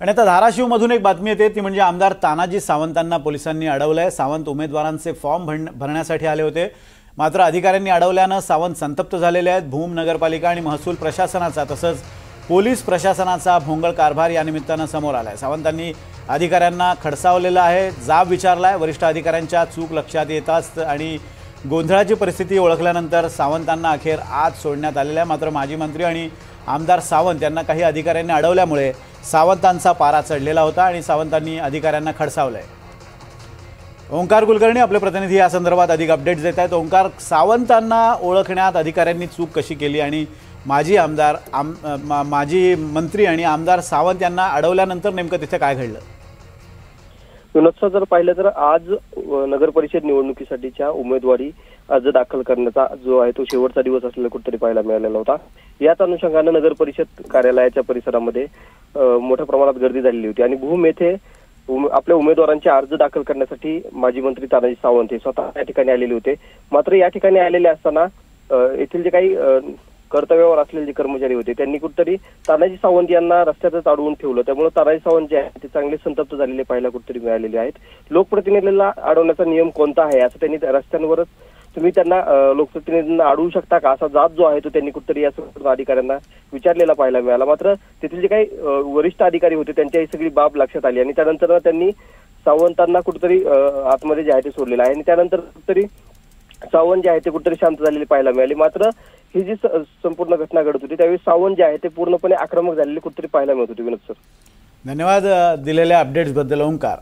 आणि आता धाराशिवमधून एक बातमी येते ती म्हणजे आमदार तानाजी सावंतांना पोलिसांनी अडवलंय। सावंत उमेदवारांचे फॉर्म भरण्यासाठी आले होते, मात्र अधिकाऱ्यांनी अडवल्यानं सावंत संतप्त झालेले आहेत। भूम नगरपालिका आणि महसूल प्रशासनाचा तसंच पोलीस प्रशासनाचा भोंगळ कारभार या निमित्तानं समोर आलाय। सावंतांनी अधिकाऱ्यांना खडसावलेलं आहे, जाब विचारलाय। वरिष्ठ अधिकाऱ्यांच्या चूक लक्षात येताच आणि गोंधळाची परिस्थिती ओळखल्यानंतर सावंतांना अखेर आत सोडण्यात आलेलं आहे। मात्र माजी मंत्री आणि आमदार सावंत यांना काही अधिकाऱ्यांनी अडवल्यामुळे सावंतांचा पारा चढलेला होता आणि सावंतांनी अधिकाऱ्यांना खडसावलंय। ओंकार कुलकर्णी आपले प्रतिनिधी या संदर्भात अधिक अपडेट्स देत आहेत। ओंकार, सावंतांना ओळखण्यात अधिकाऱ्यांनी चूक कशी केली आणि माजी मंत्री आणि आमदार सावंत यांना अडवल्यानंतर नेमकं तिथे काय घडलं? विनोद, जर पाहिलं तर आज नगर परिषद निवडणुकीसाठीच्या उमेदवारी अर्ज दाखल करण्याचा जो आहे तो शेवटचा दिवस असलेला कुठेतरी पाहायला मिळालेला होता। याच अनुषंगानं नगर परिषद कार्यालयाच्या परिसरामध्ये मोठ्या प्रमाणात गर्दी झालेली होती आणि भूम येथे आपल्या उमेदवारांचे अर्ज दाखल करण्यासाठी माजी मंत्री तानाजी सावंत हे स्वतः या ठिकाणी आलेले होते। मात्र या ठिकाणी आलेले असताना येथील जे काही कर्तव्यावर असलेले जे कर्मचारी होते त्यांनी कुठेतरी तानाजी सावंत यांना रस्त्यातच अडवून ठेवलं। त्यामुळे तानाजी सावंत जे आहेत ते चांगले संतप्त झालेले पाहायला कुठेतरी मिळालेले आहेत। लोकप्रतिनिधीला अडवण्याचा नियम कोणता आहे असं त्यांनी रस्त्यांवरच तुम्ही त्यांना लोकप्रतिनिधींना अडवू शकता का असा जाब जो आहे तो त्यांनी कुठेतरी या संपूर्ण अधिकाऱ्यांना विचारलेला पाहायला मिळाला। मात्र तेथील जे काही वरिष्ठ अधिकारी होते त्यांच्या ही सगळी बाब लक्षात आली आणि त्यानंतर त्यांनी सावंतांना कुठेतरी आतमध्ये जे आहे ते सोडलेलं आहे आणि त्यानंतर कुठेतरी सावंत जे आहे ते कुठेतरी शांत झालेले पाहायला मिळाले। मात्र ही जी संपूर्ण घटना घडत होती त्यावेळी सावंत जे आहे ते पूर्णपणे आक्रमक झालेले कुठेतरी पाहायला मिळत होते। विनोद सर, धन्यवाद दिलेल्या अपडेट्स बद्दल ओंकार।